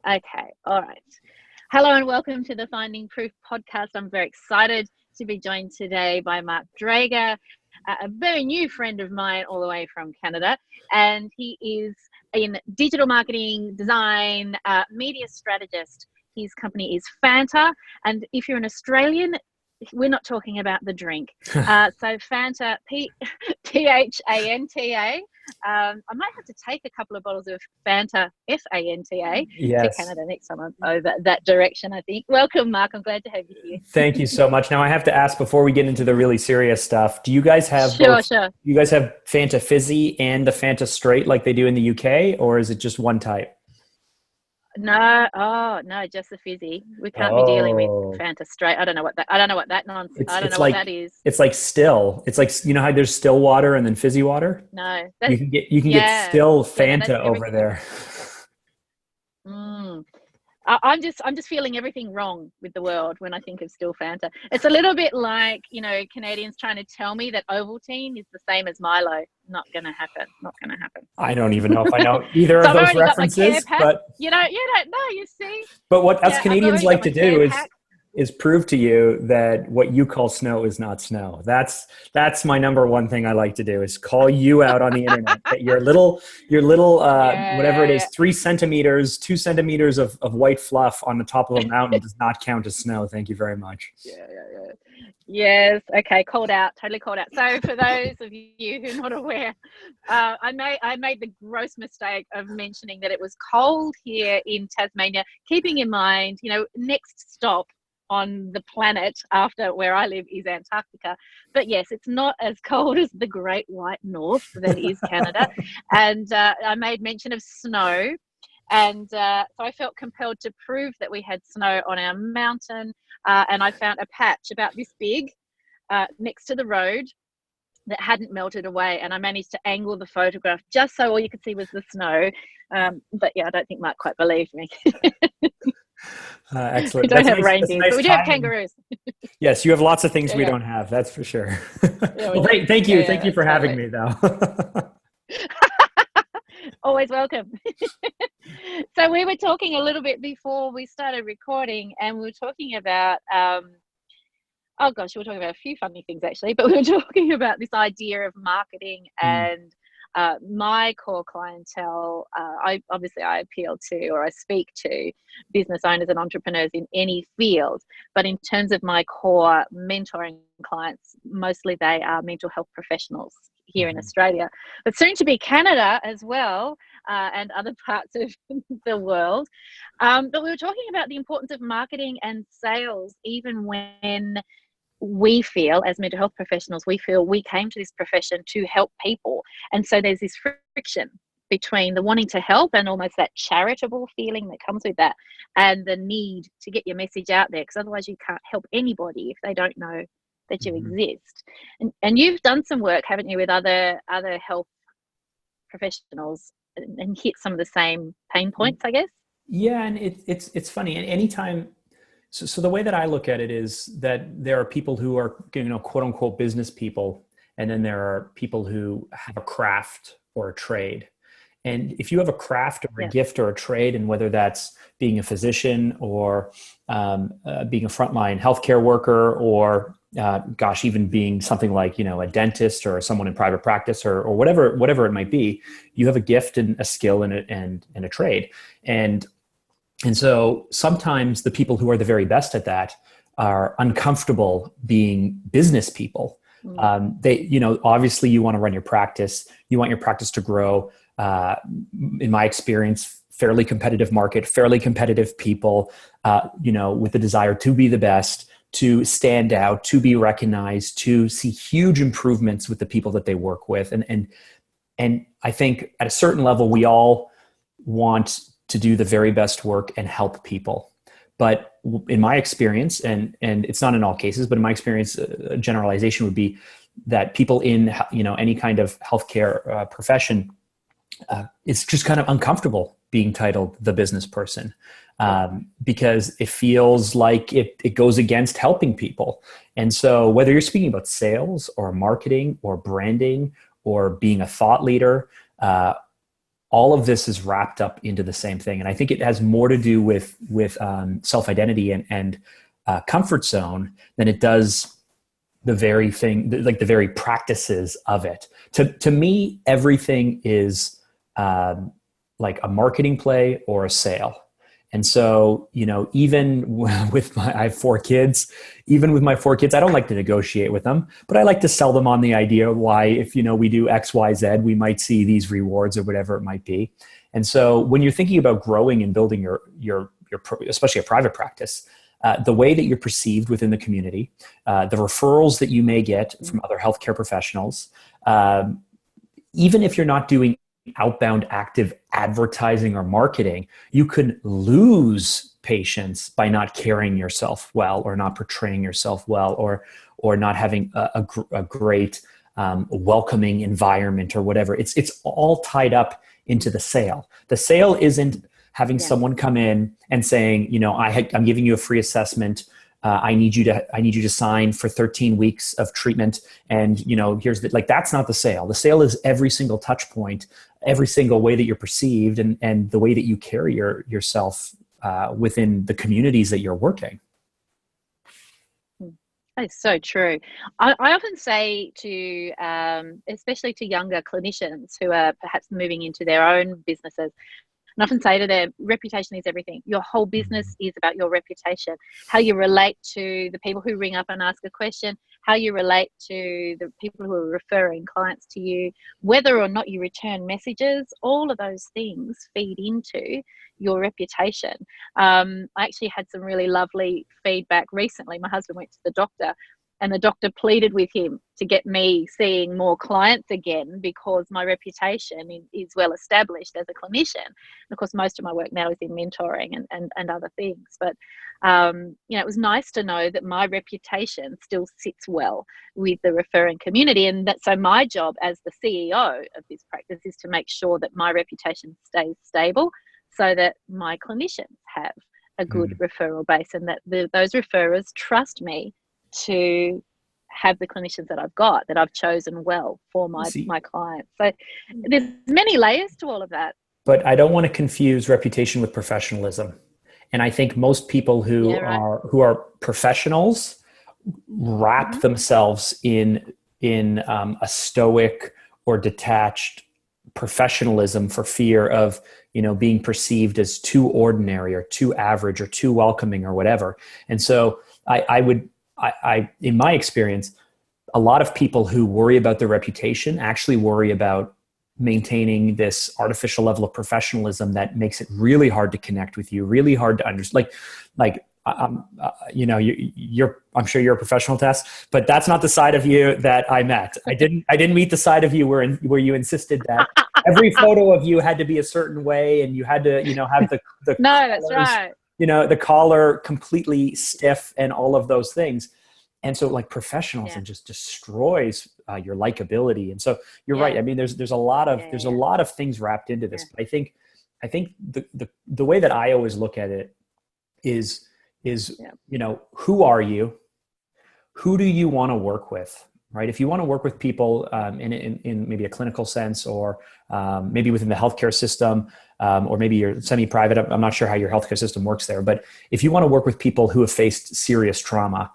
Okay, all right. Hello and welcome to the Finding Proof podcast. I'm very excited to be joined today by Mark DRAGER, a very new friend of mine all the way from Canada. And he is in digital marketing, design, media strategist. His company is Phanta. And if you're an Australian, we're not talking about the drink. So Phanta, Phanta. I might have to take a couple of bottles of Phanta, Fanta, to Canada next time I'm over that direction, I think. Welcome, Mark. I'm glad to have you here. Thank you so much. Now I have to ask before we get into the really serious stuff, do you guys have Sure. You guys have Phanta Fizzy and the Phanta Straight like they do in the UK, or is it just one type? No, just the fizzy. We can't be dealing with Phanta Straight. I don't know what that nonsense. I don't know what that is. It's like still. It's like, you know how there's still water and then fizzy water? No, you can get still Phanta over there. I'm just feeling everything wrong with the world when I think of still Phanta. It's a little bit like, Canadians trying to tell me that Ovaltine is the same as Milo. Not going to happen. I don't even know if I know either of those references, but you don't know, you see. But what us Canadians like to do is prove to you that what you call snow is not snow. That's my number one thing I like to do, is call you out on the internet that your little whatever it is, 3 centimeters, 2 centimeters of white fluff on the top of a mountain does not count as snow. Thank you very much. Yeah. Yes. Okay. Called out. Totally called out. So for those of you who are not aware, I made the gross mistake of mentioning that it was cold here in Tasmania, keeping in mind, next stop on the planet after where I live is Antarctica. But yes, it's not as cold as the Great White North that is Canada. And I made mention of snow. And so I felt compelled to prove that we had snow on our mountain. And I found a patch about this big next to the road that hadn't melted away. And I managed to angle the photograph just so all you could see was the snow. But yeah, I don't think Mark quite believed me. Excellent. We don't have reindeers, but we do have kangaroos. Yes, you have lots of things we don't have. That's for sure. Well, thank you. Thank you for having me, though. Always welcome. So we were talking a little bit before we started recording, and we were talking about, we were talking about a few funny things actually, but we were talking about this idea of marketing and my core clientele. I appeal to, or I speak to, business owners and entrepreneurs in any field, but in terms of my core mentoring clients, mostly they are mental health professionals here in Australia, but soon to be Canada as well, and other parts of the world. But we were talking about the importance of marketing and sales, even when we feel, as mental health professionals, we came to this profession to help people. And so there's this friction between the wanting to help and almost that charitable feeling that comes with that, and the need to get your message out there, because otherwise you can't help anybody if they don't know that you exist. And you've done some work, haven't you, with other health professionals and hit some of the same pain points, I guess? Yeah, and it's funny. And anytime, so the way that I look at it is that there are people who are, quote unquote business people, and then there are people who have a craft or a trade. And if you have a craft or a gift or a trade, and whether that's being a physician or being a frontline healthcare worker, or even being something like, a dentist or someone in private practice or whatever it might be, you have a gift and a skill and a trade. And so sometimes the people who are the very best at that are uncomfortable being business people. They, obviously you want to run your practice. You want your practice to grow. In my experience, fairly competitive market, fairly competitive people, with the desire to be the best, to stand out, to be recognized, to see huge improvements with the people that they work with. And I think at a certain level, we all want to do the very best work and help people. But in my experience, and it's not in all cases, but in my experience, a generalization would be that people in, any kind of healthcare profession, it's just kind of uncomfortable being titled the business person, because it feels like it goes against helping people. And so whether you're speaking about sales or marketing or branding or being a thought leader, all of this is wrapped up into the same thing. And I think it has more to do with self-identity and comfort zone than it does the very thing, like the very practices of it. To me, everything is like a marketing play or a sale. And so, you know, even with I have 4 kids, even with my 4 kids, I don't like to negotiate with them, but I like to sell them on the idea why, if, you know, we do X, Y, Z, we might see these rewards or whatever it might be. And so when you're thinking about growing and building your especially a private practice, the way that you're perceived within the community, the referrals that you may get from other healthcare professionals, even if you're not doing outbound active advertising or marketing, you could lose patients by not carrying yourself well, or not portraying yourself well, or not having a great welcoming environment or whatever. It's all tied up into the sale. The sale isn't having someone come in and saying, you know, I'm giving you a free assessment. I need you to sign for 13 weeks of treatment. And, you know, that's not the sale. The sale is every single touch point, every single way that you're perceived, and the way that you carry yourself within the communities that you're working. That's so true. I often say to, especially to younger clinicians who are perhaps moving into their own businesses, and often say to them, reputation is everything. Your whole business is about your reputation, how you relate to the people who ring up and ask a question, how you relate to the people who are referring clients to you, whether or not you return messages, all of those things feed into your reputation. I actually had some really lovely feedback recently. My husband went to the doctor, and the doctor pleaded with him to get me seeing more clients again, because my reputation is well established as a clinician. And of course, most of my work now is in mentoring and other things. But, you know, it was nice to know that my reputation still sits well with the referring community. And so my job as the CEO of this practice is to make sure that my reputation stays stable, so that my clinicians have a good referral base, and that those referrers trust me to have the clinicians that I've chosen well for my clients. So there's many layers to all of that. But I don't want to confuse reputation with professionalism. And I think most people who are professionals wrap themselves in a stoic or detached professionalism for fear of, you know, being perceived as too ordinary or too average or too welcoming or whatever. And so I, in my experience, a lot of people who worry about their reputation actually worry about maintaining this artificial level of professionalism that makes it really hard to connect with you, really hard to understand. You know, I'm sure you're a professional, Tess, but that's not the side of you that I met. I didn't meet the side of you where you insisted that every photo of you had to be a certain way, and you had to, you know, have the no, collars, that's right. You know, the collar completely stiff and all of those things. And so, like, professionalism just destroys your likability. And so you're right. I mean, there's a lot of things wrapped into this. But I think the way that I always look at it is you know, who are you? Who do you want to work with? Right? If you want to work with people in maybe a clinical sense, or maybe within the healthcare system, or maybe you're semi-private, I'm not sure how your healthcare system works there, but if you want to work with people who have faced serious trauma,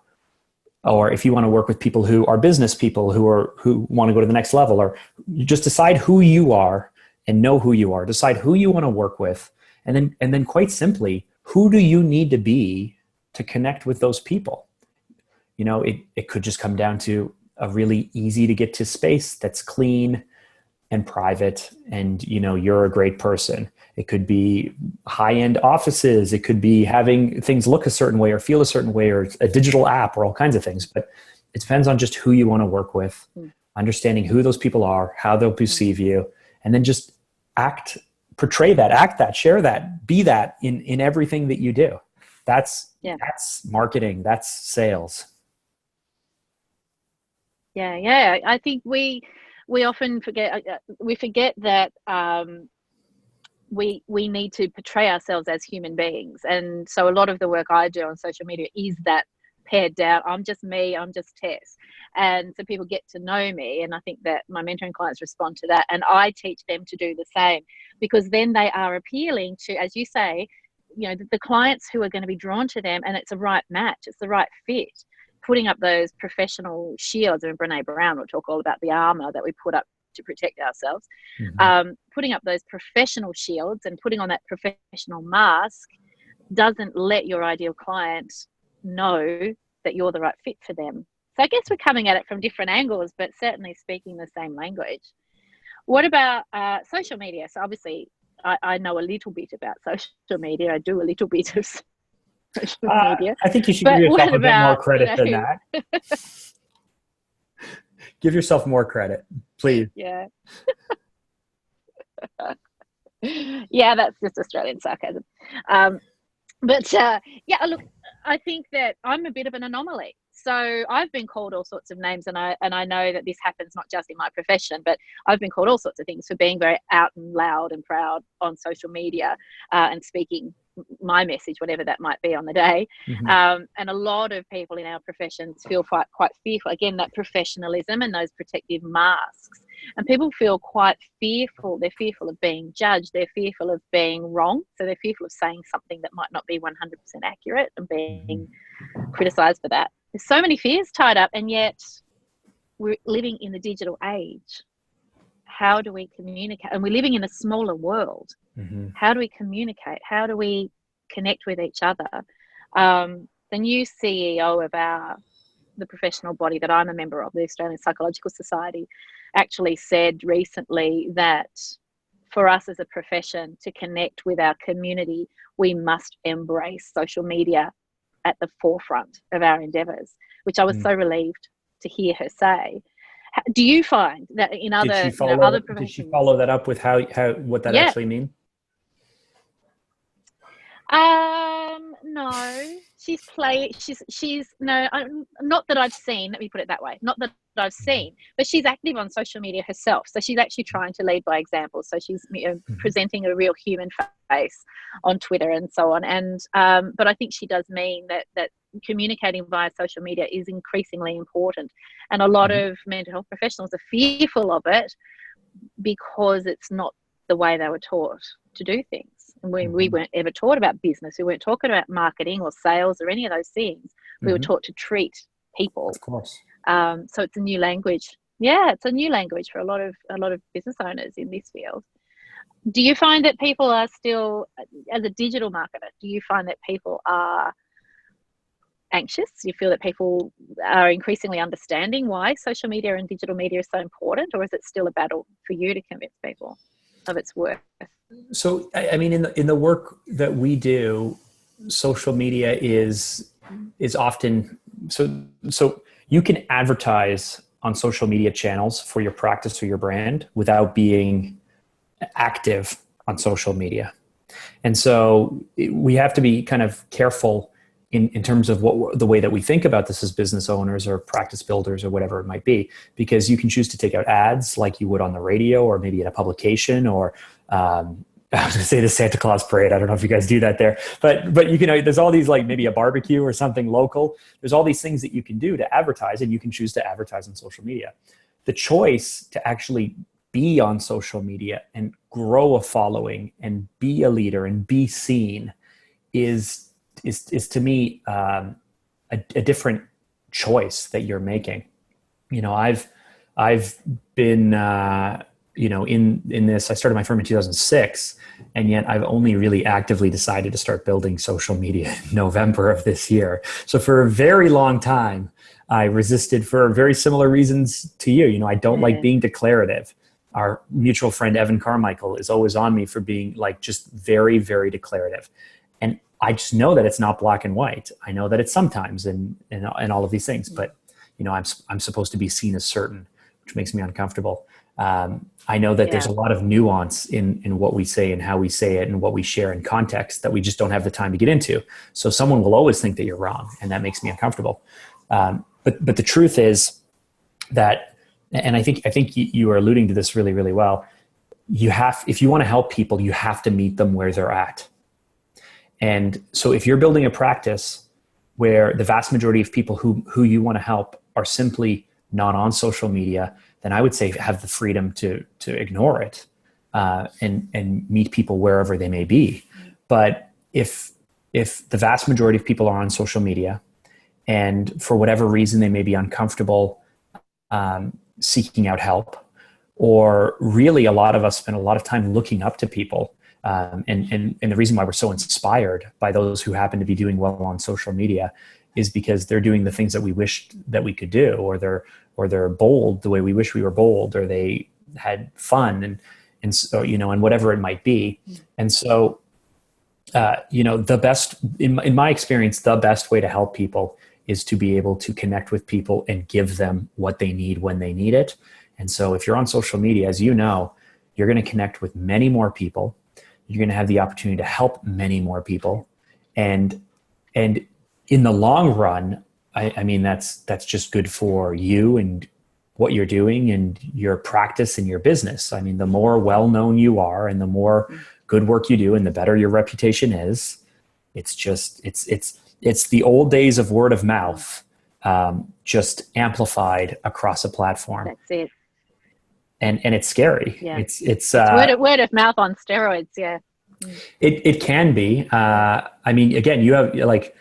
or if you want to work with people who are business people who want to go to the next level, or you just decide who you are and know who you are, decide who you want to work with, and then quite simply, who do you need to be to connect with those people? You know, it could just come down to a really easy to get to space that's clean and private, and, you know, you're a great person. It could be high-end offices. It could be having things look a certain way or feel a certain way, or a digital app, or all kinds of things. But it depends on just who you want to work with, understanding who those people are, how they'll perceive you, and then just portray that, share that, be that in everything that you do. That's marketing. That's sales. Yeah. I think we often forget that we need to portray ourselves as human beings. And so a lot of the work I do on social media is that pared down. I'm just me, I'm just Tess. And so people get to know me, and I think that my mentoring clients respond to that, and I teach them to do the same, because then they are appealing to, as you say, the clients who are going to be drawn to them, and it's a right match, it's the right fit. Putting up those professional shields, and Brene Brown will talk all about the armor that we put up to protect ourselves. Putting up those professional shields and putting on that professional mask doesn't let your ideal client know that you're the right fit for them. So I guess we're coming at it from different angles, but certainly speaking the same language. What about social media? So obviously I know a little bit about social media. I do a little bit of social media. I think you should give yourself a bit more credit than that. Give yourself more credit, please. Yeah. Yeah, that's just Australian sarcasm. But look, I think that I'm a bit of an anomaly. So I've been called all sorts of names, and I know that this happens not just in my profession, but I've been called all sorts of things for being very out and loud and proud on social media and speaking my message, whatever that might be on the day. And a lot of people in our professions feel quite fearful. Again, that professionalism and those protective masks. And people feel quite fearful. They're fearful of being judged. They're fearful of being wrong. So they're fearful of saying something that might not be 100% accurate and being criticised for that. There's so many fears tied up, and yet we're living in the digital age. How do we communicate? And we're living in a smaller world. How do we communicate? How do we connect with each other? The new CEO of the professional body that I'm a member of, the Australian Psychological Society, actually said recently that for us as a profession to connect with our community, we must embrace social media at the forefront of our endeavours, which I was so relieved to hear her say. Do you find that in other other professions? Did she follow that up with how what that actually means? No, not that I've seen, let me put it that way. Not that I've seen, but she's active on social media herself. So she's actually trying to lead by example. So she's presenting a real human face on Twitter and so on. And, but I think she does mean that communicating via social media is increasingly important. And a lot of mental health professionals are fearful of it because it's not the way they were taught to do things. And we weren't ever taught about business. We weren't talking about marketing or sales or any of those things. We were taught to treat people. Of course. So it's a new language. Yeah, it's a new language for a lot of business owners in this field. Do you find that people are still, as a digital marketer, do you find that people are anxious? Do you feel that people are increasingly understanding why social media and digital media is so important, or is it still a battle for you to convince people of its worth? So, I mean, in the work that we do, social media is often so you can advertise on social media channels for your practice or your brand without being active on social media. And so we have to be kind of careful in terms of the way that we think about this as business owners or practice builders or whatever it might be, because you can choose to take out ads like you would on the radio or maybe in a publication or I was going to say the Santa Claus parade. I don't know if you guys do that there, but you can, there's all these, like maybe a barbecue or something local. There's all these things that you can do to advertise, and you can choose to advertise on social media. The choice to actually be on social media and grow a following and be a leader and be seen is to me a different choice that you're making. You know, I've been in this. I started my firm in 2006, and yet I've only really actively decided to start building social media in November of this year. So for a very long time, I resisted for very similar reasons to you. You know, I don't like being declarative. Our mutual friend Evan Carmichael is always on me for being like just very, very declarative. And I just know that it's not black and white. I know that it's sometimes and all of these things, but you know, I'm supposed to be seen as certain, which makes me uncomfortable. I know that there's a lot of nuance in what we say and how we say it and what we share in context that we just don't have the time to get into. So someone will always think that you're wrong, and that makes me uncomfortable. But the truth is that, and I think you are alluding to this really, really well. If you want to help people, you have to meet them where they're at. And so if you're building a practice, where the vast majority of people who you want to help are simply not on social media, then I would say have the freedom to ignore it and meet people wherever they may be. But if the vast majority of people are on social media, and for whatever reason they may be uncomfortable seeking out help, or really a lot of us spend a lot of time looking up to people, and the reason why we're so inspired by those who happen to be doing well on social media is because they're doing the things that we wished that we could do, or they're bold the way we wish we were bold, or they had fun and so, and whatever it might be. And so, the best, in my experience, the best way to help people is to be able to connect with people and give them what they need when they need it. And so if you're on social media, as you know, you're going to connect with many more people. You're going to have the opportunity to help many more people. And in the long run, I mean, that's just good for you and what you're doing and your practice and your business. I mean, the more well-known you are and the more good work you do and the better your reputation is, it's the old days of word of mouth, just amplified across a platform. That's it. And it's scary. Yeah. It's word of mouth on steroids. Yeah. It can be. I mean, again, you have like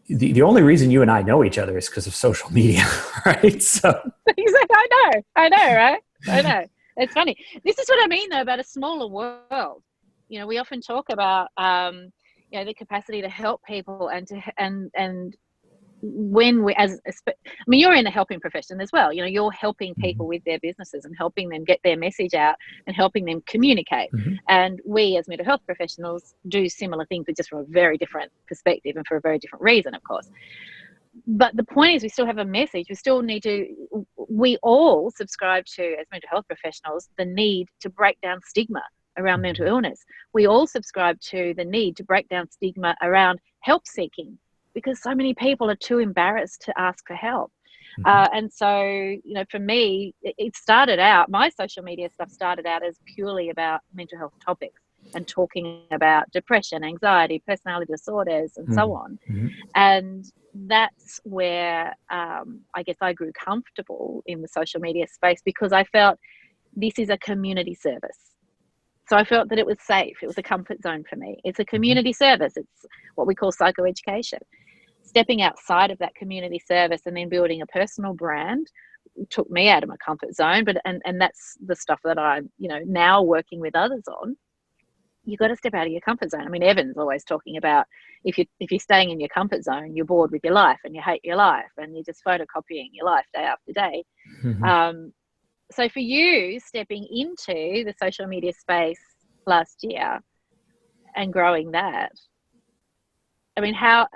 the only reason you and I know each other is because of social media, right? So exactly. I know, right? I know. It's funny. This is what I mean, though, about a smaller world. We often talk about the capacity to help people and when you're in a helping profession as well. You're helping people with their businesses and helping them get their message out and helping them communicate. And we as mental health professionals do similar things, but just from a very different perspective and for a very different reason, of course. But the point is, we still have a message. We all subscribe to, as mental health professionals, the need to break down stigma around mental illness. We all subscribe to the need to break down stigma around help seeking, because so many people are too embarrassed to ask for help. And so, for me, it started out, my social media stuff started out as purely about mental health topics and talking about depression, anxiety, personality disorders, and so on. And that's where I guess I grew comfortable in the social media space, because I felt this is a community service. So I felt that it was safe. It was a comfort zone for me. It's a community service. It's what we call psychoeducation. Stepping outside of that community service and then building a personal brand took me out of my comfort zone. But and that's the stuff that I'm now working with others on. You've got to step out of your comfort zone. I mean, Evan's always talking about if you're staying in your comfort zone, you're bored with your life and you hate your life and you're just photocopying your life day after day. So for you, stepping into the social media space last year and growing that, I mean, how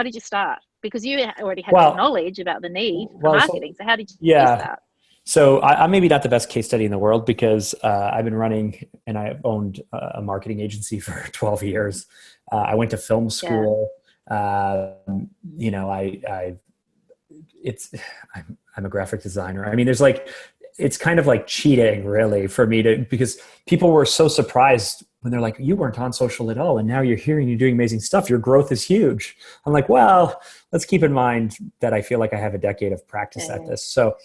did you start? Because you already had some knowledge about the need for marketing. So how did you start? So I'm maybe not the best case study in the world, because I've been running and I've owned a marketing agency for 12 years. I went to film school. I'm a graphic designer. I mean, it's kind of like cheating really for me because people were so surprised when they're like, you weren't on social at all, and now you're here and you're doing amazing stuff. Your growth is huge. I'm like, well, let's keep in mind that I feel like I have a decade of practice at this. So,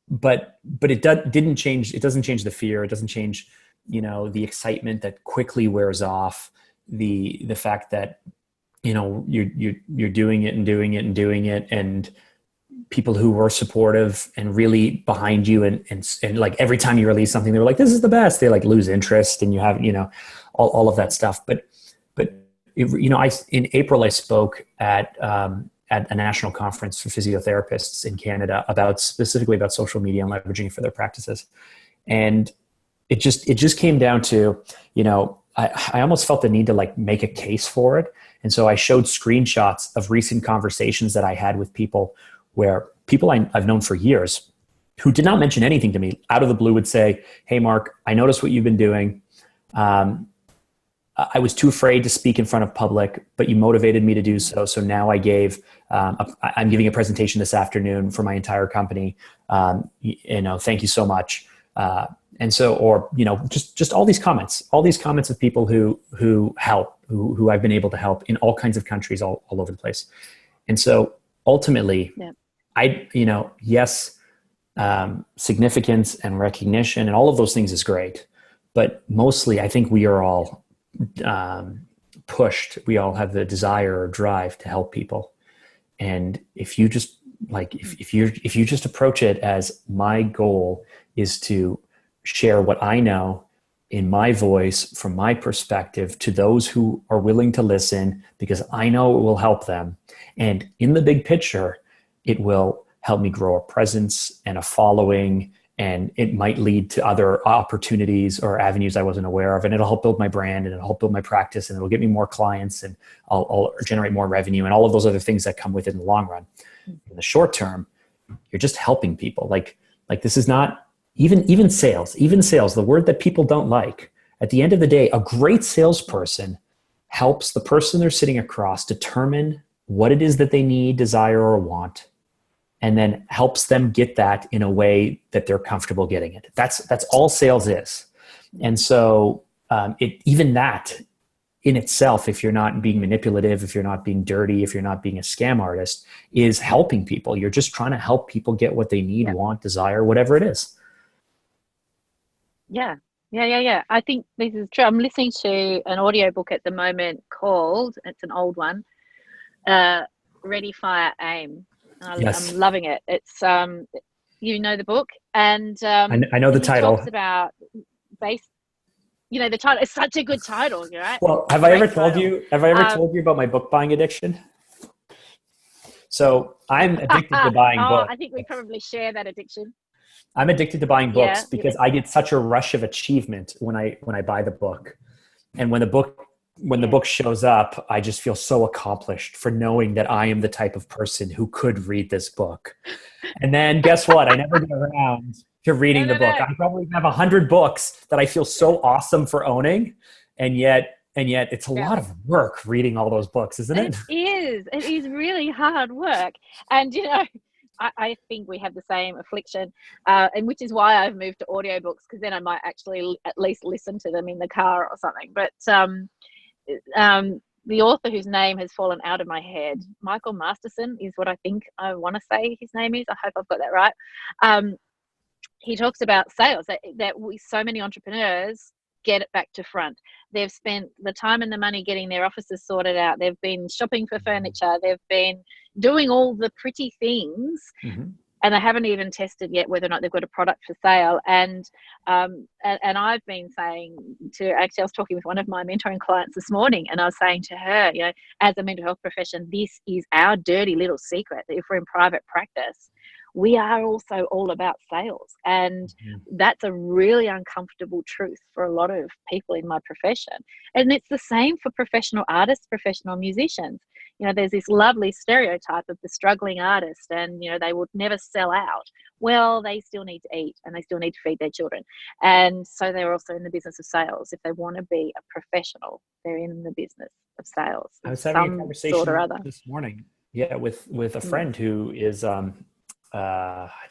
but it didn't change. It doesn't change the fear. It doesn't change, the excitement that quickly wears off. The fact that, you're doing it and doing it and doing it, and people who were supportive and really behind you and like every time you release something, they were like, this is the best. They like lose interest and you have, all of that stuff. But in April, I spoke at a national conference for physiotherapists in Canada specifically about social media and leveraging it for their practices. And it just came down to, I almost felt the need to like make a case for it. And so I showed screenshots of recent conversations that I had with people where people I've known for years who did not mention anything to me out of the blue would say, hey, Mark, I noticed what you've been doing. I was too afraid to speak in front of public, but you motivated me to do so. So now I'm giving a presentation this afternoon for my entire company. Thank you so much. And so, or, just all these comments of people who help who I've been able to help in all kinds of countries all over the place. And so ultimately, yes, significance and recognition and all of those things is great. But mostly, I think we are all pushed. We all have the desire or drive to help people. And if you just if you just approach it as my goal is to share what I know in my voice from my perspective to those who are willing to listen, because I know it will help them. And in the big picture, it will help me grow a presence and a following, and it might lead to other opportunities or avenues I wasn't aware of. And it'll help build my brand, and it'll help build my practice, and it'll get me more clients, and I'll generate more revenue and all of those other things that come with it in the long run. In the short term, you're just helping people. Like this is not even sales, the word that people don't like. At the end of the day, a great salesperson helps the person they're sitting across determine what it is that they need, desire, or want, and then helps them get that in a way that they're comfortable getting it. That's all sales is. And so even that in itself, if you're not being manipulative, if you're not being dirty, if you're not being a scam artist, is helping people. You're just trying to help people get what they need, want, desire, whatever it is. Yeah. I think this is true. I'm listening to an audiobook at the moment called, it's an old one, Ready, Fire, Aim. Yes. I'm loving it. It's you know the book, and I know the title. Talks about the title is such a good title, right? Well, have I ever told you about my book buying addiction? So I'm addicted to buying books. I think we probably share that addiction. I'm addicted to buying books because I get such a rush of achievement when I buy the book. And when the book shows up, I just feel so accomplished for knowing that I am the type of person who could read this book. And then guess what? I never get around to reading the book. I probably have 100 books that I feel so awesome for owning. And yet it's a lot of work reading all those books, isn't it? It is really hard work. And, I think we have the same affliction, and which is why I've moved to audiobooks, because then I might actually at least listen to them in the car or something. But the author whose name has fallen out of my head, Michael Masterson is what I think I want to say his name is. I hope I've got that right. He talks about sales, that so many entrepreneurs get it back to front. They've spent the time and the money getting their offices sorted out. They've been shopping for furniture. They've been doing all the pretty things, and they haven't even tested yet whether or not they've got a product for sale. And I've been saying I was talking with one of my mentoring clients this morning, and I was saying to her, as a mental health profession, this is our dirty little secret, that if we're in private practice, we are also all about sales. And that's a really uncomfortable truth for a lot of people in my profession. And it's the same for professional artists, professional musicians. There's this lovely stereotype of the struggling artist, and, they would never sell out. Well, they still need to eat, and they still need to feed their children. And so they're also in the business of sales. If they want to be a professional, they're in the business of sales. I was having a conversation this morning, with a friend who is, I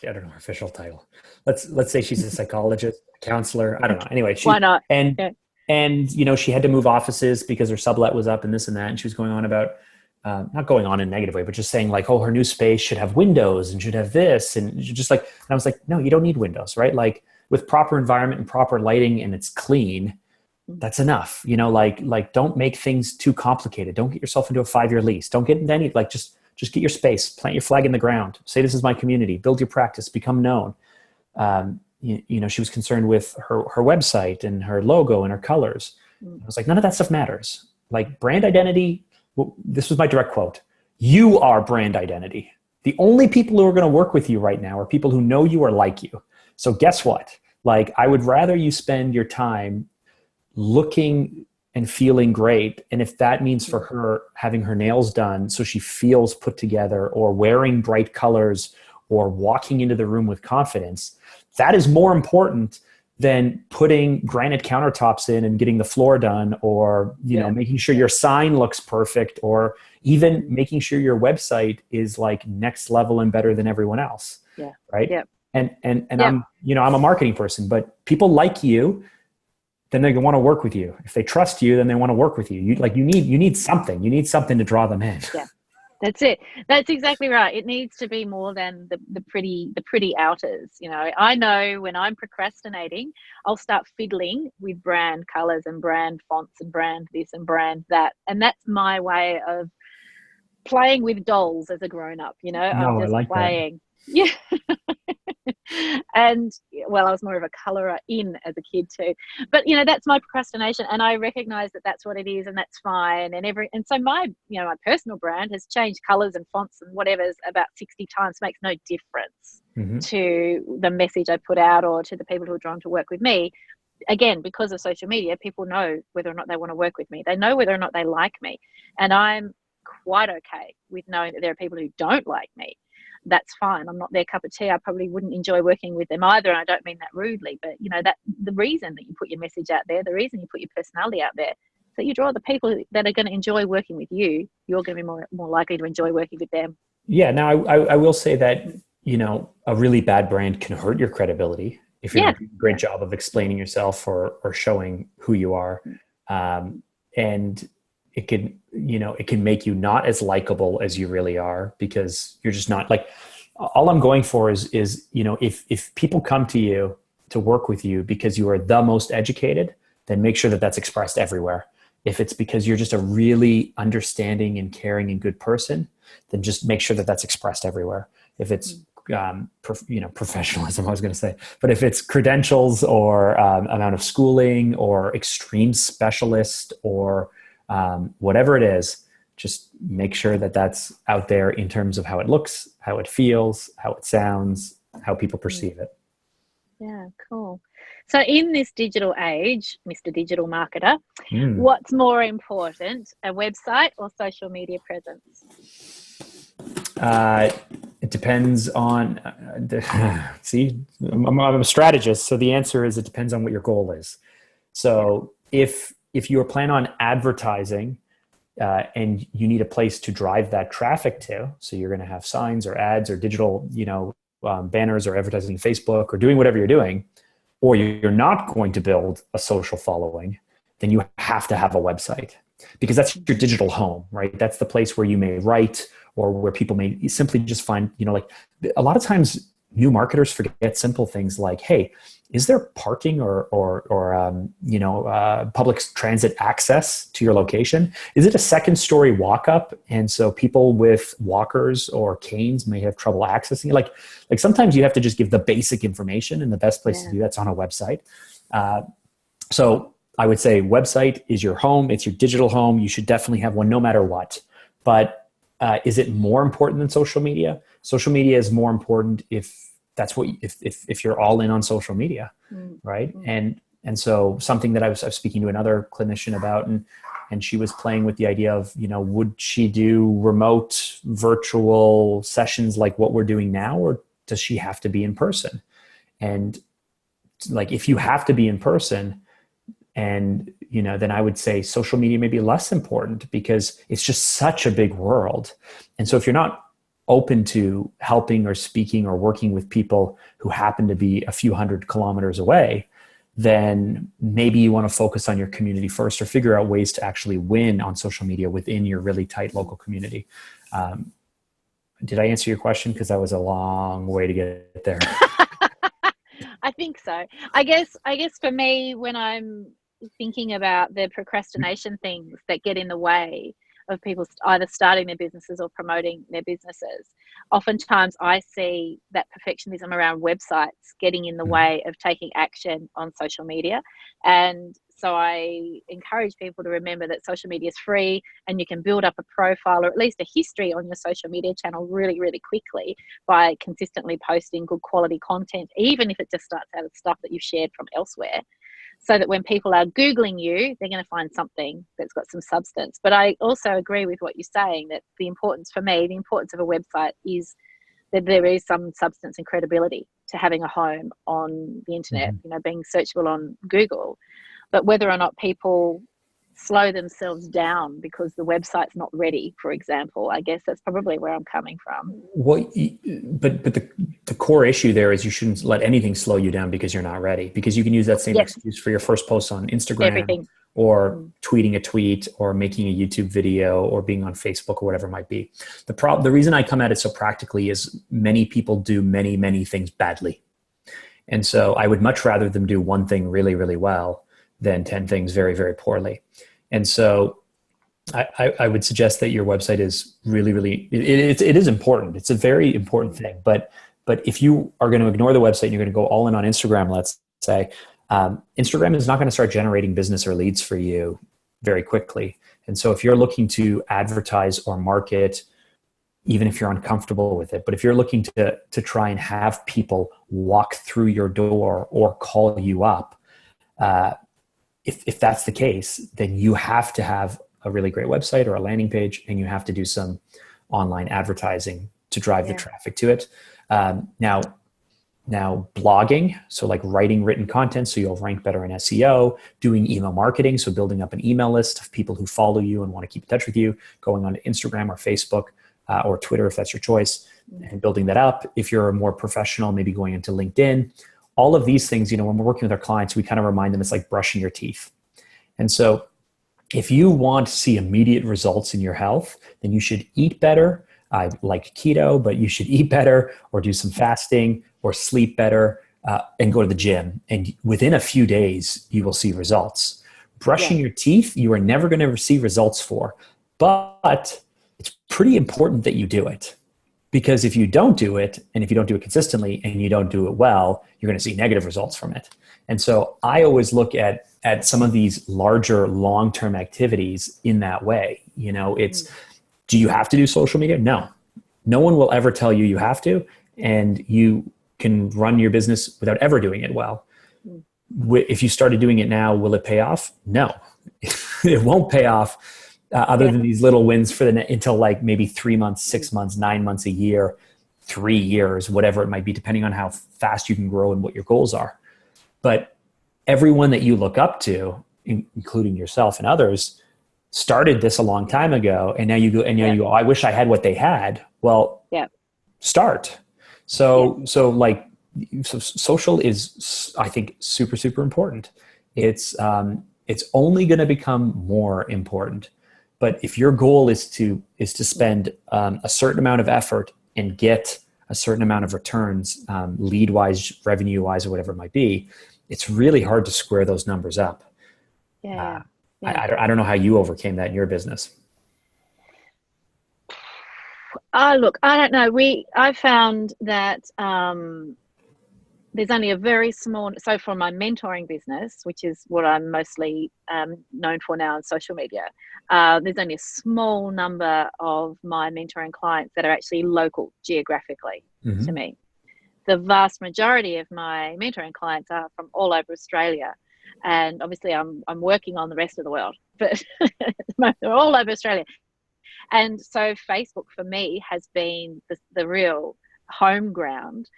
don't know her official title. Let's say she's a psychologist, counselor. I don't know. Anyway, why not? And she had to move offices because her sublet was up and this and that. And she was going on about, not going on in a negative way, but just saying like, oh, her new space should have windows and should have this. And just like, and I was like, no, you don't need windows, right? Like with proper environment and proper lighting and it's clean, that's enough. Like don't make things too complicated. Don't get yourself into a 5-year lease. Don't get into any, just get your space, plant your flag in the ground, say, this is my community, build your practice, become known. She was concerned with her website and her logo and her colors. I was like, none of that stuff matters. Like brand identity, this was my direct quote. You are brand identity. The only people who are going to work with you right now are people who know you or like you. So guess what? Like, I would rather you spend your time looking and feeling great. And if that means for her having her nails done so she feels put together, or wearing bright colors, or walking into the room with confidence, that is more important than putting granite countertops in and getting the floor done, or making sure your sign looks perfect, or even making sure your website is like next level and better than everyone else. Right. And I'm a marketing person, but people like you, then they want to work with you. If they trust you, then they want to work with you. You need something. You need something to draw them in. Yeah. That's it. That's exactly right. It needs to be more than the pretty outers. You know, I know when I'm procrastinating, I'll start fiddling with brand colors and brand fonts and brand this and brand that. And that's my way of playing with dolls as a grown up, you know. No, I'm I just like playing. Yeah. And well, I was more of a colorer in as a kid too, but you know, that's my procrastination, and I recognize that that's what it is, and that's fine. And so my, you know, my personal brand has changed colors and fonts and whatever's about 60 times, makes no difference to the message I put out or to the people who are drawn to work with me. Again, because of social media, people know whether or not they want to work with me. They know whether or not they like me, and I'm quite okay with knowing that there are people who don't like me. That's fine. I'm not their cup of tea. I probably wouldn't enjoy working with them either. And I don't mean that rudely, but you know, that the reason that you put your message out there, the reason you put your personality out there, so you draw the people that are going to enjoy working with you. You're going to be more likely to enjoy working with them. Yeah. Now I will say that, you know, a really bad brand can hurt your credibility if you're not doing a great job of explaining yourself or showing who you are. And it can, you know, it can make you not as likable as you really are, because you're just not like, all I'm going for is, you know, if people come to you to work with you because you are the most educated, then make sure that that's expressed everywhere. If it's because you're just a really understanding and caring and good person, then just make sure that that's expressed everywhere. If it's, you know, professionalism, I was going to say, but if it's credentials or amount of schooling or extreme specialist or whatever it is, just make sure that that's out there in terms of how it looks, how it feels, how it sounds, how people perceive it. Yeah, cool. So in this digital age, Mr. Digital Marketer, what's more important, a website or social media presence? It depends on, see, I'm a strategist. So the answer is it depends on what your goal is. So if you are planning on advertising and you need a place to drive that traffic to, so you're going to have signs or ads or digital, you know, banners or advertising Facebook or doing whatever you're doing, or you're not going to build a social following, then you have to have a website, because that's your digital home, right? That's the place where you may write or where people may simply just find, you know, like a lot of times new marketers forget simple things like, hey, is there parking or public transit access to your location? Is it a second story walk up? And so people with walkers or canes may have trouble accessing it. Like sometimes you have to just give the basic information, and the best place to do that's on a website. So I would say website is your home. It's your digital home. You should definitely have one no matter what. But is it more important than social media? Social media is more important if that's what, if you're all in on social media, right? And so something that I was speaking to another clinician about, and she was playing with the idea of, you know, would she do remote virtual sessions like what we're doing now, or does she have to be in person? And like, if you have to be in person, and, you know, then I would say social media may be less important, because it's just such a big world. And so if you're not open to helping or speaking or working with people who happen to be a few hundred kilometers away, then maybe you want to focus on your community first, or figure out ways to actually win on social media within your really tight local community. Did I answer your question? Because that was a long way to get there. I think so. I guess for me, when I'm thinking about the procrastination things that get in the way of people either starting their businesses or promoting their businesses, oftentimes I see that perfectionism around websites getting in the way of taking action on social media. And so I encourage people to remember that social media is free, and you can build up a profile or at least a history on your social media channel really, really quickly by consistently posting good quality content, even if it just starts out of stuff that you've shared from elsewhere, so that when people are Googling you, they're going to find something that's got some substance. But I also agree with what you're saying, that the importance for me, the importance of a website is that there is some substance and credibility to having a home on the internet, you know, being searchable on Google. But whether or not people slow themselves down because the website's not ready, for example. I guess that's probably where I'm coming from. Well, but the core issue there is you shouldn't let anything slow you down because you're not ready, because you can use that same excuse for your first post on Instagram, everything, or tweeting a tweet, or making a YouTube video, or being on Facebook, or whatever it might be. The reason I come at it so practically is many people do many, many things badly. And so I would much rather them do one thing really, really well than 10 things very, very poorly. And so I would suggest that your website is really, really, it is important. It's a very important thing. But if you are going to ignore the website and you're going to go all in on Instagram, let's say, Instagram is not going to start generating business or leads for you very quickly. And so if you're looking to advertise or market, even if you're uncomfortable with it, but if you're looking to try and have people walk through your door or call you up, if that's the case, then you have to have a really great website or a landing page, and you have to do some online advertising to drive the traffic to it. Now blogging, so like writing written content so you'll rank better in SEO, doing email marketing, so building up an email list of people who follow you and want to keep in touch with you, going on to Instagram or Facebook or Twitter if that's your choice, and building that up. If you're more professional, maybe going into LinkedIn. All of these things, when we're working with our clients, we kind of remind them it's like brushing your teeth. And so if you want to see immediate results in your health, then you should eat better. I like keto, but you should eat better, or do some fasting, or sleep better, and go to the gym. And within a few days, you will see results. Brushing your teeth, you are never going to see results for, but it's pretty important that you do it. Because if you don't do it, and if you don't do it consistently, and you don't do it well, you're going to see negative results from it. And so I always look at some of these larger long-term activities in that way. It's, do you have to do social media? No. No one will ever tell you have to, and you can run your business without ever doing it well. If you started doing it now, will it pay off? No, it won't pay off. Other than these little wins until like maybe 3 months, 6 months, 9 months, a year, 3 years, whatever it might be, depending on how fast you can grow and what your goals are. But everyone that you look up to, including yourself and others, started this a long time ago. And now you go, I wish I had what they had. Well, start. So social is, I think, super, super important. It's only going to become more important. But if your goal is to spend a certain amount of effort and get a certain amount of returns, lead-wise, revenue-wise, or whatever it might be, it's really hard to square those numbers up. I don't know how you overcame that in your business. Look, I don't know. I found that there's only a very small, so for my mentoring business, which is what I'm mostly known for now on social media, there's only a small number of my mentoring clients that are actually local geographically to me. The vast majority of my mentoring clients are from all over Australia. And obviously I'm working on the rest of the world, but they're all over Australia. And so Facebook for me has been the real home ground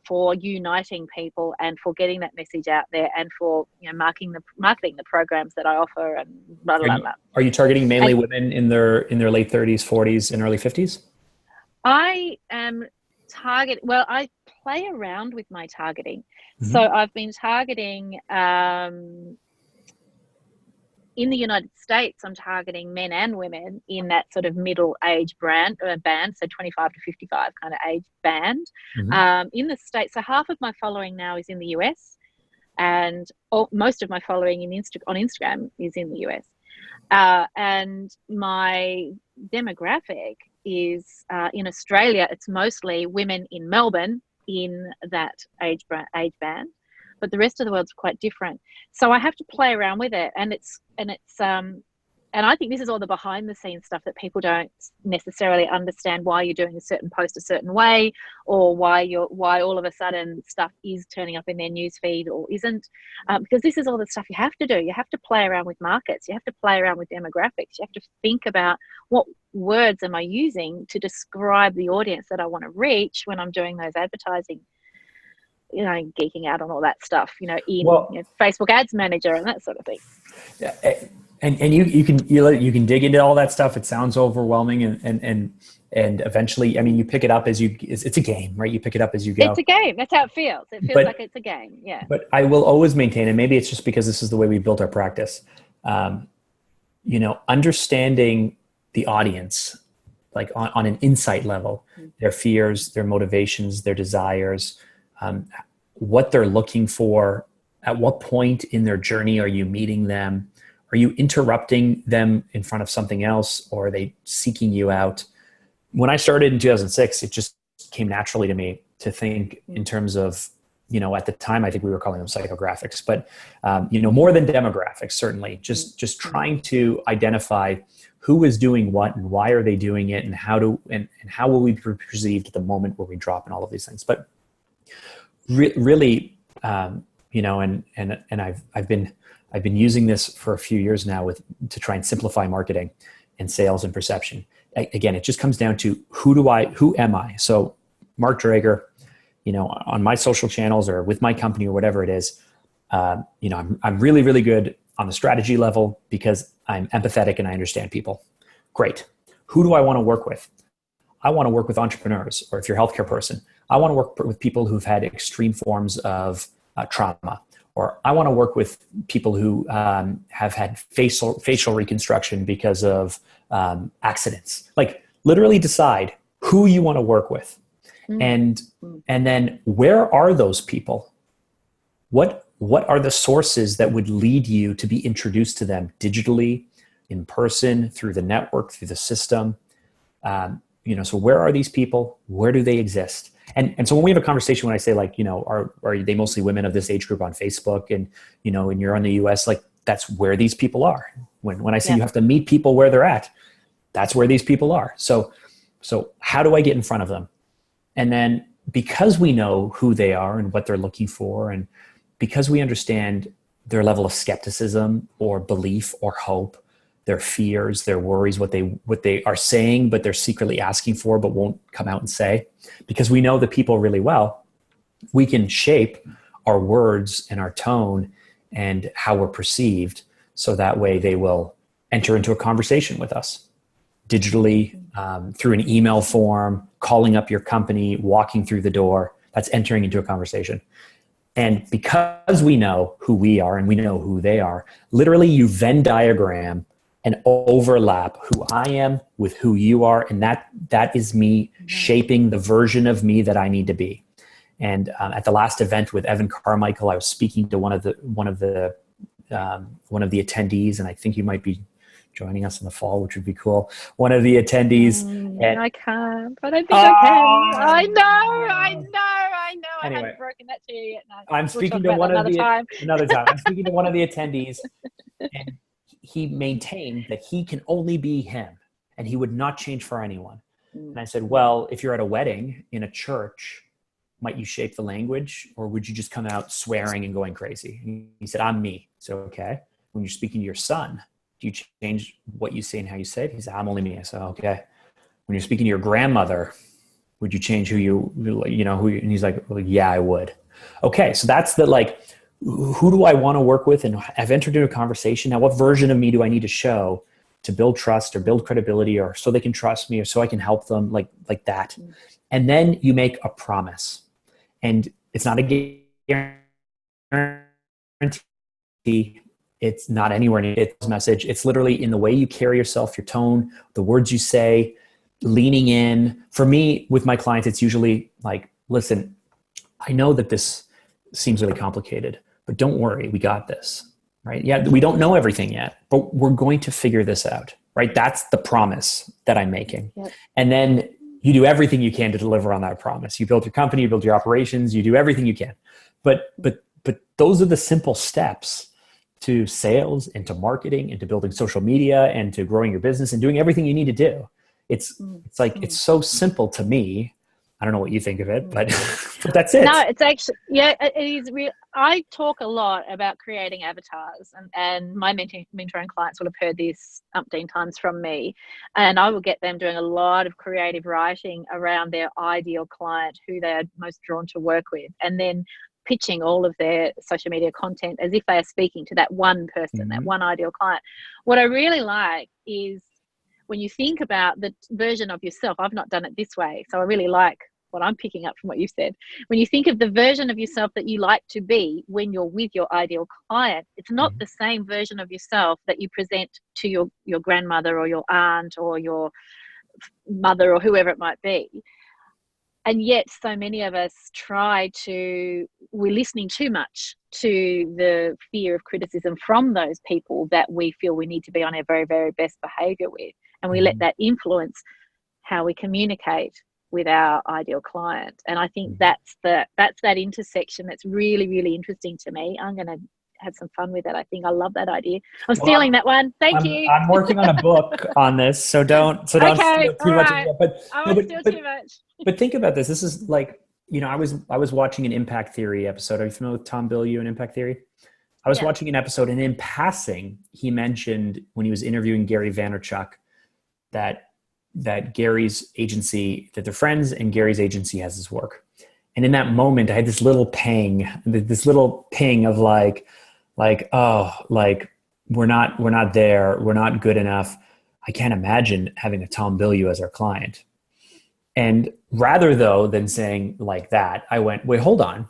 for uniting people and for getting that message out there, and for marketing the programs that I offer, and blah blah blah. Are you targeting mainly women in their late 30s, 40s, and early 50s? I am I play around with my targeting. So I've been targeting in the United States, I'm targeting men and women in that sort of middle age band, so 25 to 55 kind of age band. In the States, so half of my following now is in the US, and most of my following on Instagram is in the US. And my demographic is in Australia, it's mostly women in Melbourne in that age band. But the rest of the world's quite different. So I have to play around with it, and I think this is all the behind the scenes stuff that people don't necessarily understand, why you're doing a certain post a certain way, or why all of a sudden stuff is turning up in their newsfeed or isn't, because this is all the stuff you have to do. You have to play around with markets. You have to play around with demographics. You have to think about what words am I using to describe the audience that I want to reach when I'm doing those advertising. Geeking out on all that stuff, in Facebook Ads Manager and that sort of thing. And you can dig into all that stuff. It sounds overwhelming, and eventually, I mean, you pick it up it's a game, right? You pick it up as you go. It's a game. That's how it feels. It feels like it's a game. Yeah. But I will always maintain, and maybe it's just because this is the way we built our practice, understanding the audience, like on an insight level, their fears, their motivations, their desires, what they're looking for. At what point in their journey are you meeting them? Are you interrupting them in front of something else, or are they seeking you out? When I started in 2006, it just came naturally to me to think in terms of, at the time, I think we were calling them psychographics, but, more than demographics, certainly just trying to identify who is doing what and why are they doing it, and how will we be perceived at the moment where we drop, and all of these things. But really, and I've been using this for a few years now to try and simplify marketing and sales and perception. Again, it just comes down to who am I? So Mark Drager, on my social channels or with my company or whatever it is, I'm really, really good on the strategy level because I'm empathetic and I understand people. Great. Who do I want to work with? I want to work with entrepreneurs, or if you're a healthcare person, I want to work with people who've had extreme forms of trauma, or I want to work with people who have had facial reconstruction because of accidents. Like, literally decide who you want to work with. And then where are those people? What are the sources that would lead you to be introduced to them digitally, in person, through the network, through the system? So where are these people? Where do they exist? And so when we have a conversation, when I say, like, are they mostly women of this age group on Facebook, and you're in the US, like, that's where these people are. When I say you have to meet people where they're at, that's where these people are. So how do I get in front of them? And then, because we know who they are and what they're looking for, and because we understand their level of skepticism or belief or hope, their fears, their worries, what they are saying, but they're secretly asking for, but won't come out and say, because we know the people really well, we can shape our words and our tone and how we're perceived. So that way they will enter into a conversation with us digitally, through an email form, calling up your company, walking through the door. That's entering into a conversation. And because we know who we are and we know who they are, literally you Venn diagram and overlap who I am with who you are. And that is me shaping the version of me that I need to be. And at the last event with Evan Carmichael, I was speaking to one of the attendees, and I think you might be joining us in the fall, which would be cool. One of the attendees. And I can't. I don't think I can. I know. Anyway, I haven't broken that to you yet. No, I'm speaking to another time. I'm speaking to one of the attendees, and he maintained that he can only be him and he would not change for anyone. And I said, well, if you're at a wedding in a church, might you shape the language, or would you just come out swearing and going crazy? And he said, I'm me. So, okay. When you're speaking to your son, do you change what you say and how you say it? He said, I'm only me. I said, okay. When you're speaking to your grandmother, would you change and he's like, well, yeah, I would. Okay. So that's who do I want to work with? And I've entered into a conversation. Now, what version of me do I need to show to build trust or build credibility, or so they can trust me, or so I can help them, like that. And then you make a promise, and it's not a guarantee. It's not anywhere near its message. It's literally in the way you carry yourself, your tone, the words you say, leaning in. For me, with my clients, it's usually like, listen, I know that this seems really complicated, but don't worry, we got this, right? Yeah, we don't know everything yet, but we're going to figure this out, right? That's the promise that I'm making. Yep. And then you do everything you can to deliver on that promise. You build your company, you build your operations, you do everything you can. But those are the simple steps to sales and to marketing and to building social media and to growing your business and doing everything you need to do. It's it's so simple to me. I don't know what you think of it, but that's it. No, it's actually, yeah, it is real. I talk a lot about creating avatars, and my mentoring clients will have heard this umpteen times from me. And I will get them doing a lot of creative writing around their ideal client, who they are most drawn to work with. And then pitching all of their social media content as if they are speaking to that one person, that one ideal client. What I really like is when you think about the version of yourself. I've not done it this way, so I really like what I'm picking up from what you said. When you think of the version of yourself that you like to be when you're with your ideal client, it's not the same version of yourself that you present to your grandmother or your aunt or your mother or whoever it might be. And yet so many of us we're listening too much to the fear of criticism from those people that we feel we need to be on our very, very best behavior with. And we let that influence how we communicate with our ideal client. And I think that's that intersection that's really, really interesting to me. I'm going to have some fun with it. I think I love that idea. I'm stealing that one. Thank you. I'm working on a book on this, so don't steal too much. Right. I won't steal too much. But think about this. This is like, I was watching an Impact Theory episode. Are you familiar with Tom Bilyeu and Impact Theory? I was watching an episode, and in passing, he mentioned when he was interviewing Gary Vaynerchuk that Gary's agency, that they're friends, and Gary's agency has his work. And in that moment, I had this little ping of like, we're not there. We're not good enough. I can't imagine having a Tom Bilyeu as our client. And rather than saying like that, I went, wait, hold on.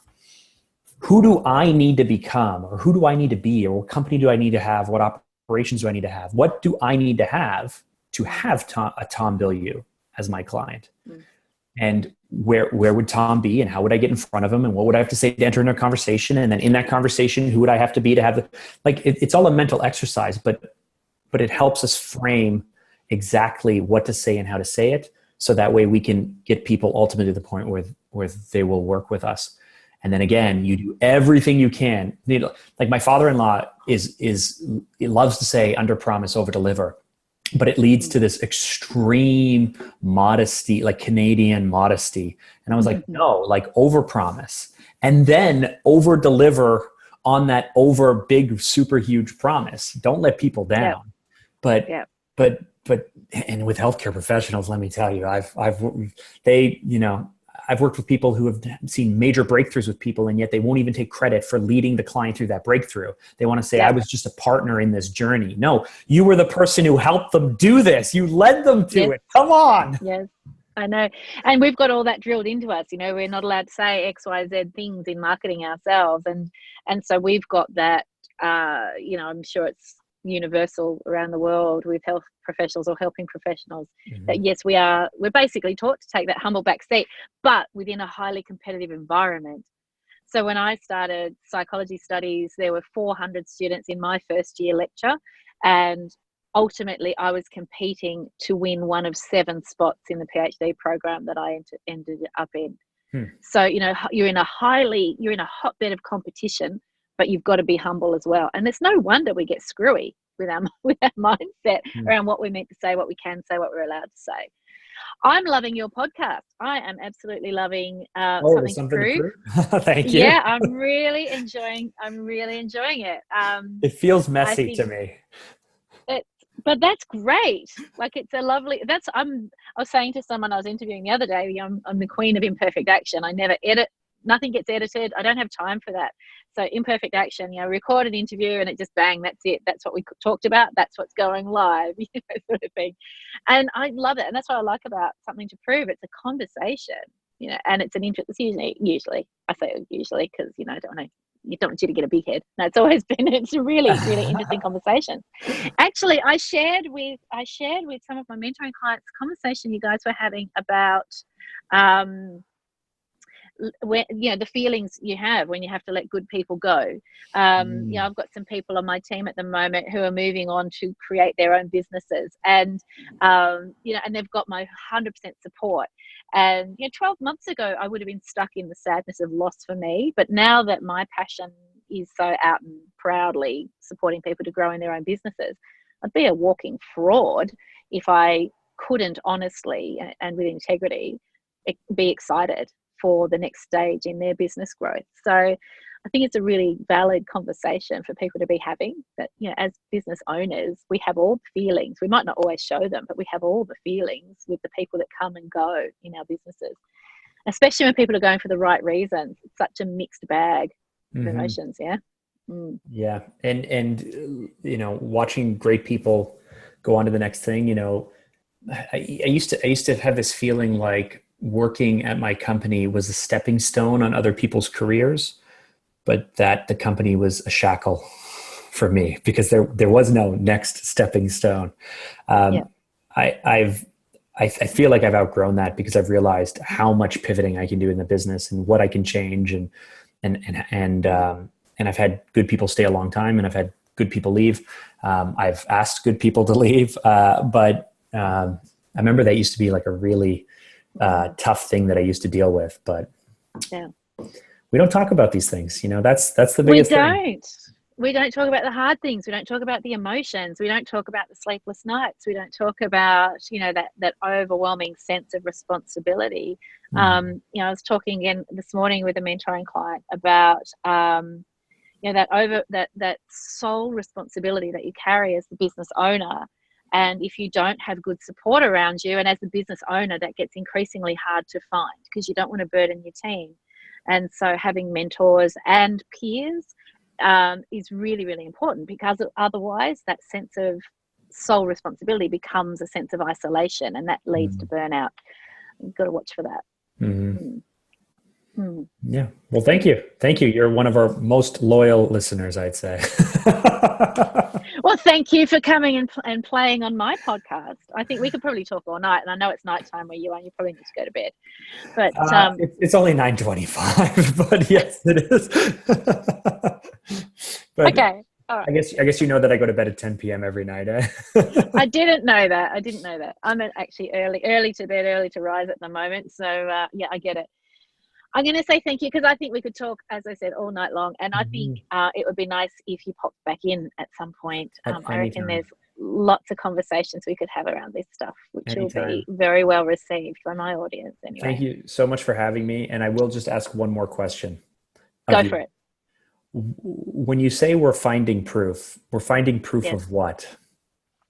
Who do I need to become, or who do I need to be, or what company do I need to have? What operations do I need to have? What do I need to have a Tom Bilyeu as my client? And where would Tom be, and how would I get in front of him, and what would I have to say to enter into a conversation? And then in that conversation, who would I have to be to have it's all a mental exercise, but it helps us frame exactly what to say and how to say it. So that way we can get people ultimately to the point where they will work with us. And then again, you do everything you can. Like my father-in-law he loves to say under promise, over deliver. But it leads to this extreme modesty, like Canadian modesty. And I was like, no, like overpromise. And then over deliver on that over big, super huge promise. Don't let people down. But and with healthcare professionals, let me tell you, I've worked with people who have seen major breakthroughs with people, and yet they won't even take credit for leading the client through that breakthrough. They want to say, I was just a partner in this journey. No, you were the person who helped them do this. You led them to it. Come on. Yes, I know. And we've got all that drilled into us. We're not allowed to say X, Y, Z things in marketing ourselves. And so we've got that, I'm sure it's universal around the world with health professionals or helping professionals, that yes, we're basically taught to take that humble back seat, but within a highly competitive environment. So when I started psychology studies, there were 400 students in my first year lecture, and ultimately I was competing to win one of 7 spots in the PhD program that I ended up in. So you're in a hotbed of competition, but you've got to be humble as well. And it's no wonder we get screwy with our mindset around what we're meant to say, what we can say, what we're allowed to say. I'm loving your podcast. I am absolutely loving Something to Prove. Thank you. Yeah, I'm really enjoying it. It feels messy to me. But that's great. Like it's a lovely. I was saying to someone I was interviewing the other day, I'm the queen of imperfect action. I never edit. Nothing gets edited. I don't have time for that. So imperfect action, record an interview and it just bang, that's it. That's what we talked about. That's what's going live, sort of thing. And I love it. And that's what I like about Something to Prove. It's a conversation, and it's an interest. Usually, I say usually because, I don't want you to get a big head. No, it's a really, really interesting conversation. Actually, I shared with some of my mentoring clients conversation you guys were having about, the feelings you have when you have to let good people go. I've got some people on my team at the moment who are moving on to create their own businesses, and and they've got my 100% support. And 12 months ago I would have been stuck in the sadness of loss for me, but now that my passion is so out and proudly supporting people to grow in their own businesses, I'd be a walking fraud if I couldn't honestly and with integrity be excited for the next stage in their business growth. So I think it's a really valid conversation for people to be having, that, as business owners, we have all the feelings. We might not always show them, but we have all the feelings with the people that come and go in our businesses. especially when people are going for the right reasons. It's such a mixed bag of emotions. Yeah. Yeah. And watching great people go on to the next thing, I used to have this feeling like working at my company was a stepping stone on other people's careers, but that the company was a shackle for me because there was no next stepping stone. Yeah. I feel like I've outgrown that because I've realized how much pivoting I can do in the business and what I can change, and I've had good people stay a long time, and I've had good people leave. I've asked good people to leave, but I remember that used to be like a really tough thing that I used to deal with. But yeah, we don't talk about these things. That's the biggest thing. We don't talk about the hard things. We don't talk about the emotions. We don't talk about the sleepless nights. We don't talk about, that overwhelming sense of responsibility. I was talking again this morning with a mentoring client about, that sole responsibility that you carry as the business owner. And if you don't have good support around you, and as the business owner, that gets increasingly hard to find because you don't want to burden your team. And so having mentors and peers is really, really important, because otherwise that sense of sole responsibility becomes a sense of isolation, and that leads to burnout. You've got to watch for that. Yeah. Well, thank you. You're one of our most loyal listeners, I'd say. Well, thank you for coming and playing on my podcast. I think we could probably talk all night, and I know it's nighttime where you are. You probably need to go to bed. But it's only 9:25, but yes, it is. But okay. All right. I guess that I go to bed at 10 p.m. every night. Eh? I didn't know that. I'm actually early to bed, early to rise at the moment. So yeah, I get it. I'm going to say thank you, because I think we could talk, as I said, all night long. And I think it would be nice if you popped back in at some point. I reckon there's lots of conversations we could have around this stuff, which will be very well received by my audience anyway. Thank you so much for having me. And I will just ask one more question. Go for it. When you say we're finding proof Yes. of what?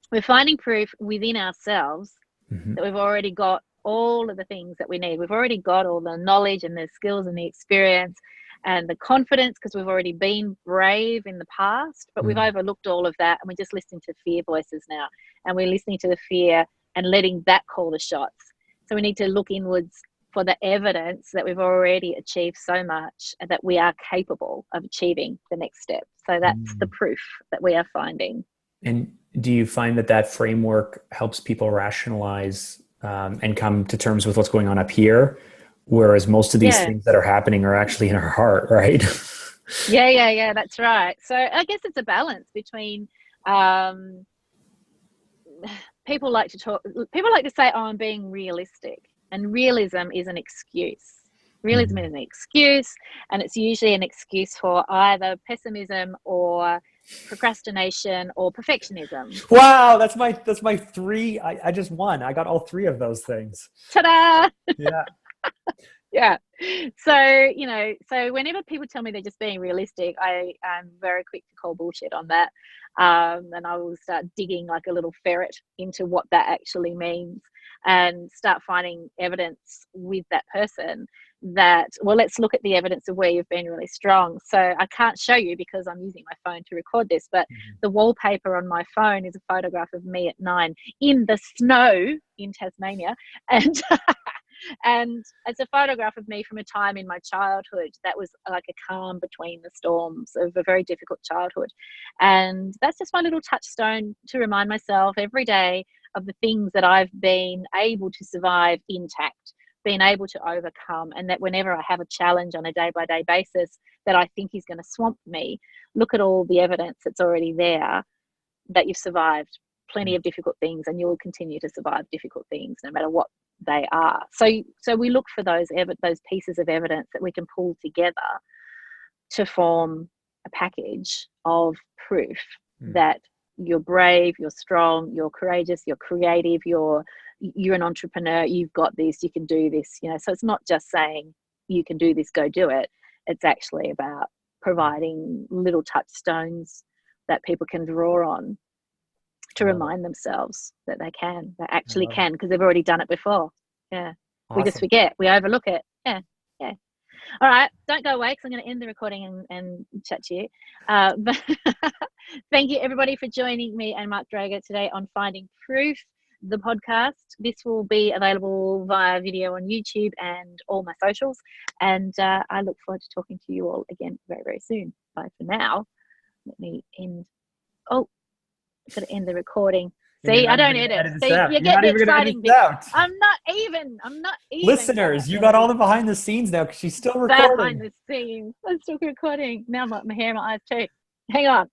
We're finding proof within ourselves that we've already got all of the things that we need. We've already got all the knowledge and the skills and the experience and the confidence, because we've already been brave in the past, but we've overlooked all of that, and we're just listening to fear voices now, and we're listening to the fear and letting that call the shots. So we need to look inwards for the evidence that we've already achieved so much and that we are capable of achieving the next step. So that's the proof that we are finding. And do you find that framework helps people rationalize and come to terms with what's going on up here, whereas most of these things that are happening are actually in our heart, right? Yeah, that's right. So I guess it's a balance between people like to say, oh, I'm being realistic, and realism is an excuse. Realism is an excuse, and it's usually an excuse for either pessimism or procrastination or perfectionism. Wow, that's my three. I just won. I got all three of those things. Ta-da! Yeah. Yeah. So whenever people tell me they're just being realistic, I'm very quick to call bullshit on that. And I will start digging like a little ferret into what that actually means, and start finding evidence with that person that, well, let's look at the evidence of where you've been really strong. So I can't show you because I'm using my phone to record this, but the wallpaper on my phone is a photograph of me at 9 in the snow in Tasmania. And and it's a photograph of me from a time in my childhood that was like a calm between the storms of a very difficult childhood. And that's just my little touchstone to remind myself every day of the things that I've been able to survive intact, been able to overcome, and that whenever I have a challenge on a day-by-day basis that I think is going to swamp me, look at all the evidence that's already there that you've survived plenty of difficult things, and you will continue to survive difficult things no matter what they are. So we look for those pieces of evidence that we can pull together to form a package of proof that you're brave, you're strong, you're courageous, you're creative, you're an entrepreneur, you've got this, you can do this, so it's not just saying you can do this, go do it. It's actually about providing little touchstones that people can draw on to remind themselves that they actually can, because they've already done it before. Yeah. Awesome. We just forget, we overlook it. Yeah. Yeah. All right. Don't go away because I'm going to end the recording and chat to you. But thank you, everybody, for joining me and Mark Drager today on Finding Proof, the podcast. This will be available via video on YouTube and all my socials. And I look forward to talking to you all again very, very soon. Bye for now. Let me end. Oh, I've got to end the recording. See, I don't edit. See, you're getting the exciting bit. I'm not even. Listeners, you got all the behind the scenes now because she's still recording. Behind the scenes. I'm still recording. Now my hair and my eyes too. Hang on.